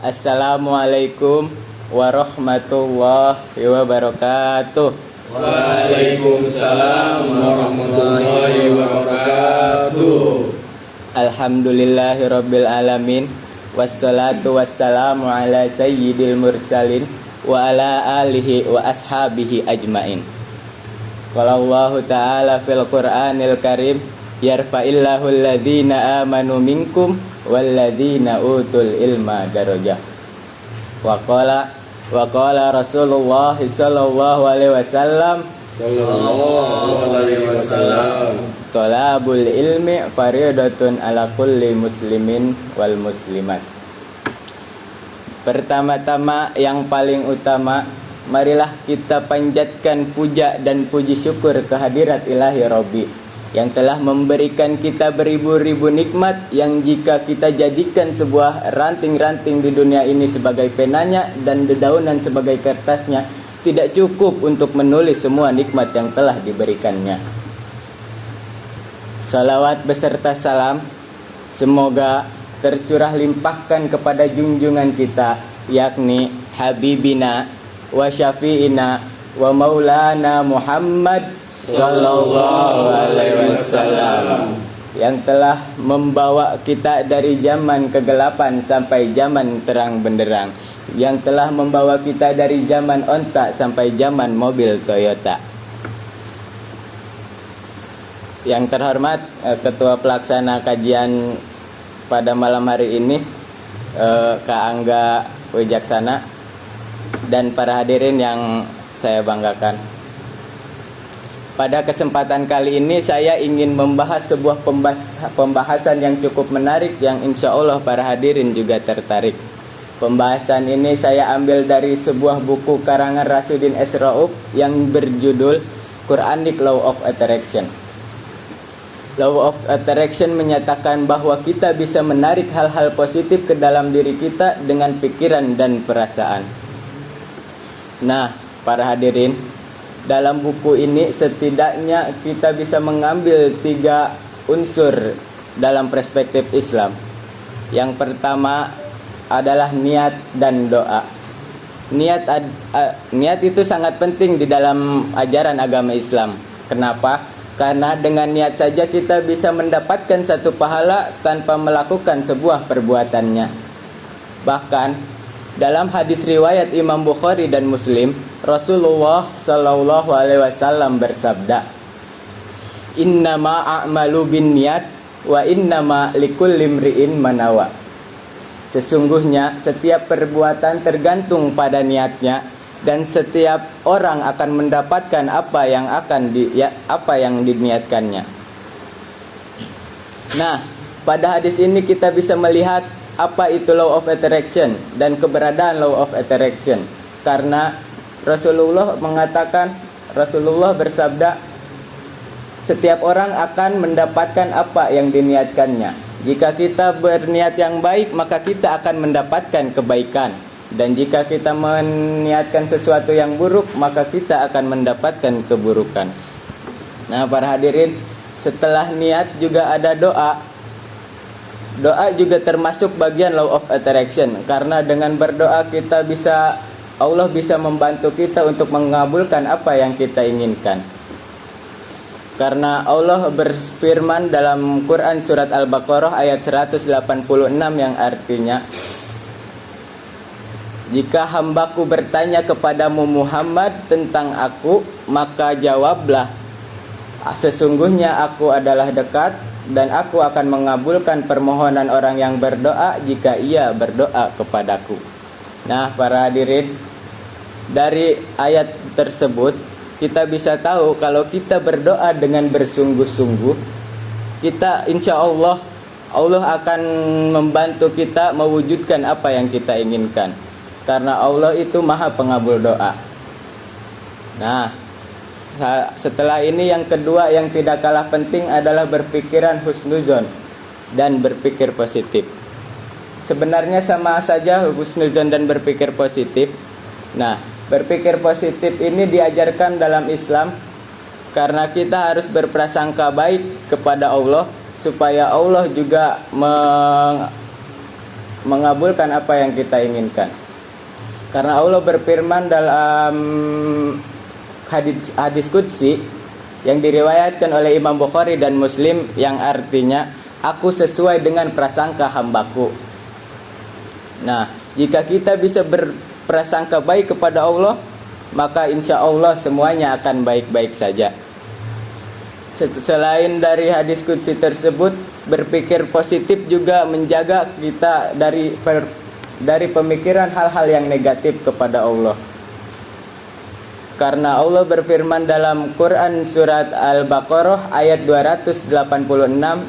Assalamualaikum warahmatullahi wabarakatuh. Waalaikumsalam warahmatullahi wabarakatuh. Alhamdulillahirabbil alamin. Wassalatu wassalamu ala sayyidil mursalin wa ala alihi wa ashabihi ajmain. Qala Allah ta'ala fil Qur'anil Karim, yarfa'illahu alladhina amanu minkum walladzina utul ilma darajah. Wa qala Rasulullah sallallahu alaihi wasallam thalabul ilmi faridatun ala kulli muslimin wal muslimat. Pertama-tama yang paling utama, marilah kita panjatkan puja dan puji syukur kehadirat Ilahi Rabbi yang telah memberikan kita beribu-ribu nikmat, yang jika kita jadikan sebuah ranting-ranting di dunia ini sebagai penanya dan dedaunan sebagai kertasnya, tidak cukup untuk menulis semua nikmat yang telah diberikannya. Salawat beserta salam semoga tercurah limpahkan kepada junjungan kita, yakni Habibina wa Syafi'ina wa Maulana Muhammad sallallahu alaihi wasallam, yang telah membawa kita dari zaman kegelapan sampai zaman terang benderang, yang telah membawa kita dari zaman onta sampai zaman mobil Toyota. Yang terhormat Ketua Pelaksana kajian pada malam hari ini, Kak Angga Wijaksana, dan para hadirin yang saya banggakan. Pada kesempatan kali ini saya ingin membahas sebuah pembahasan yang cukup menarik, yang insya Allah para hadirin juga tertarik. Pembahasan ini saya ambil dari sebuah buku karangan Rasudin S. Rauf yang berjudul Quranic Law of Attraction. Law of Attraction menyatakan bahwa kita bisa menarik hal-hal positif ke dalam diri kita dengan pikiran dan perasaan. Nah, para hadirin, dalam buku ini setidaknya kita bisa mengambil 3 unsur dalam perspektif Islam. Yang pertama adalah niat dan doa. Niat itu sangat penting di dalam ajaran agama Islam. Kenapa? Karena dengan niat saja kita bisa mendapatkan satu pahala tanpa melakukan sebuah perbuatannya. Bahkan dalam hadis riwayat Imam Bukhari dan Muslim, Rasulullah sallallahu alaihi wasallam bersabda, "Innama a'malu binniyat wa innama likulli imri'in manawa." Sesungguhnya setiap perbuatan tergantung pada niatnya, dan setiap orang akan mendapatkan apa yang diniatkannya. Nah, pada hadis ini kita bisa melihat apa itu law of attraction dan keberadaan law of attraction. Karena Rasulullah bersabda, setiap orang akan mendapatkan apa yang diniatkannya. Jika kita berniat yang baik, maka kita akan mendapatkan kebaikan. Dan jika kita meniatkan sesuatu yang buruk, maka kita akan mendapatkan keburukan. Nah, para hadirin, setelah niat juga ada doa. Doa juga termasuk bagian law of attraction, karena dengan berdoa Allah bisa membantu kita untuk mengabulkan apa yang kita inginkan. Karena Allah berfirman dalam Quran surat Al-Baqarah ayat 186 yang artinya, "Jika hambaku bertanya kepadamu Muhammad tentang aku, maka jawablah, sesungguhnya aku adalah dekat dan aku akan mengabulkan permohonan orang yang berdoa jika ia berdoa kepadaku." Nah, para hadirin, dari ayat tersebut kita bisa tahu kalau kita berdoa dengan bersungguh-sungguh, kita insya Allah akan membantu kita mewujudkan apa yang kita inginkan. Karena Allah itu maha pengabul doa. Nah, setelah ini yang kedua yang tidak kalah penting adalah berpikiran husnuzon dan berpikir positif. Sebenarnya sama saja husnuzon dan berpikir positif. Nah, berpikir positif ini diajarkan dalam Islam karena kita harus berprasangka baik kepada Allah supaya Allah juga mengabulkan apa yang kita inginkan. Karena Allah berfirman dalam hadis qudsi yang diriwayatkan oleh Imam Bukhari dan Muslim, yang artinya, aku sesuai dengan prasangka hambaku. Nah, jika kita bisa berprasangka baik kepada Allah, maka insya Allah semuanya akan baik-baik saja. Selain dari hadis qudsi tersebut, berpikir positif juga menjaga kita dari pemikiran hal-hal yang negatif kepada Allah. Karena Allah berfirman dalam Quran surat Al-Baqarah ayat 286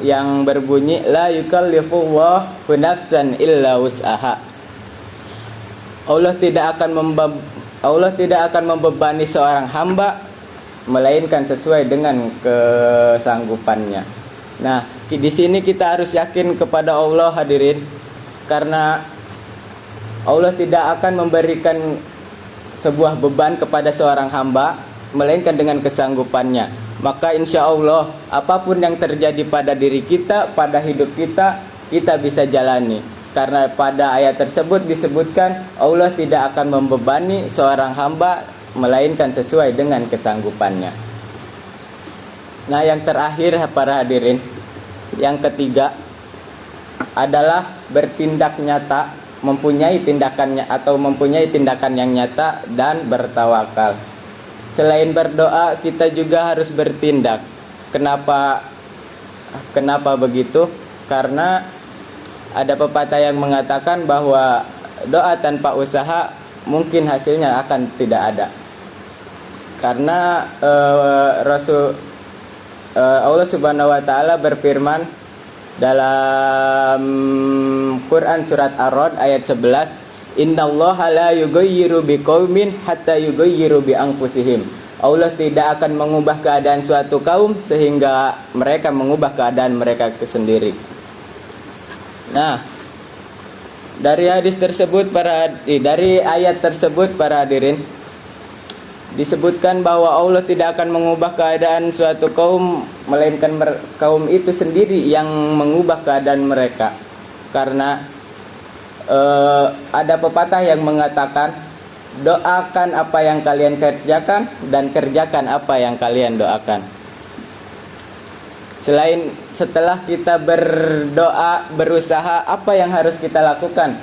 yang berbunyi, la yukallifullahu nafsan illa wus'aha. Allah tidak akan membebani seorang hamba melainkan sesuai dengan kesanggupannya. Nah, di sini kita harus yakin kepada Allah, hadirin, karena Allah tidak akan memberikan sebuah beban kepada seorang hamba melainkan dengan kesanggupannya. Maka insya Allah apapun yang terjadi pada diri kita, pada hidup kita, kita bisa jalani. Karena pada ayat tersebut disebutkan Allah tidak akan membebani seorang hamba melainkan sesuai dengan kesanggupannya. Nah, yang terakhir para hadirin, yang ketiga adalah bertindak nyata, mempunyai tindakan yang nyata dan bertawakal. Selain berdoa, kita juga harus bertindak. Kenapa begitu? Karena ada pepatah yang mengatakan bahwa doa tanpa usaha mungkin hasilnya akan tidak ada. Karena Allah Subhanahu wa taala berfirman dalam Quran surat Ar-Ra'd ayat 11, innallaha la yughayyiru biqaumin hatta yughayyiru bi anfusihim. Allah tidak akan mengubah keadaan suatu kaum sehingga mereka mengubah keadaan mereka sendiri. Nah, dari ayat tersebut para hadirin, disebutkan bahwa Allah tidak akan mengubah keadaan suatu kaum melainkan kaum itu sendiri yang mengubah keadaan mereka. Karena ada pepatah yang mengatakan, doakan apa yang kalian kerjakan dan kerjakan apa yang kalian doakan. Setelah kita berdoa, berusaha, apa yang harus kita lakukan?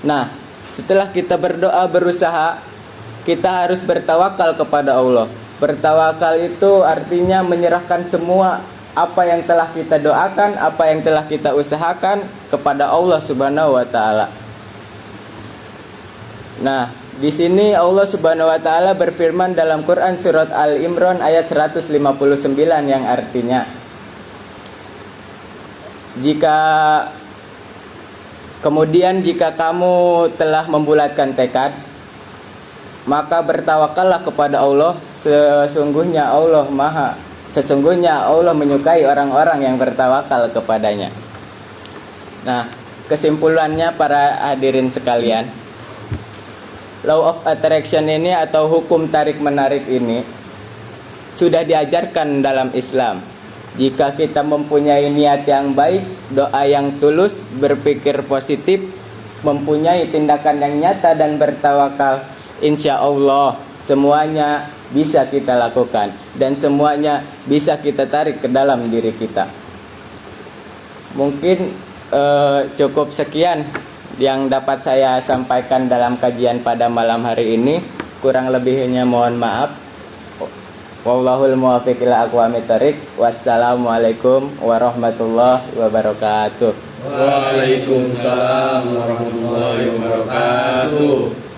Nah, setelah kita berdoa, berusaha, kita harus bertawakal kepada Allah. Bertawakal itu artinya menyerahkan semua apa yang telah kita doakan, apa yang telah kita usahakan kepada Allah Subhanahu wa taala. Nah, di sini Allah Subhanahu wa taala berfirman dalam Quran surat Al-Imran ayat 159 yang artinya, jika kamu telah membulatkan tekad, maka bertawakallah kepada Allah. Sesungguhnya Allah menyukai orang-orang yang bertawakal kepadanya. Nah, kesimpulannya para hadirin sekalian, law of attraction ini atau hukum tarik menarik ini sudah diajarkan dalam Islam. Jika kita mempunyai niat yang baik, doa yang tulus, berpikir positif, mempunyai tindakan yang nyata dan bertawakal, insya Allah semuanya bisa kita lakukan dan semuanya bisa kita tarik ke dalam diri kita. Mungkin cukup sekian yang dapat saya sampaikan dalam kajian pada malam hari ini. Kurang lebihnya mohon maaf. Wallahul muwaffiq ila aqwamit thoriq. Wassalamualaikum warahmatullahi wabarakatuh. Waalaikumsalam warahmatullahi wabarakatuh.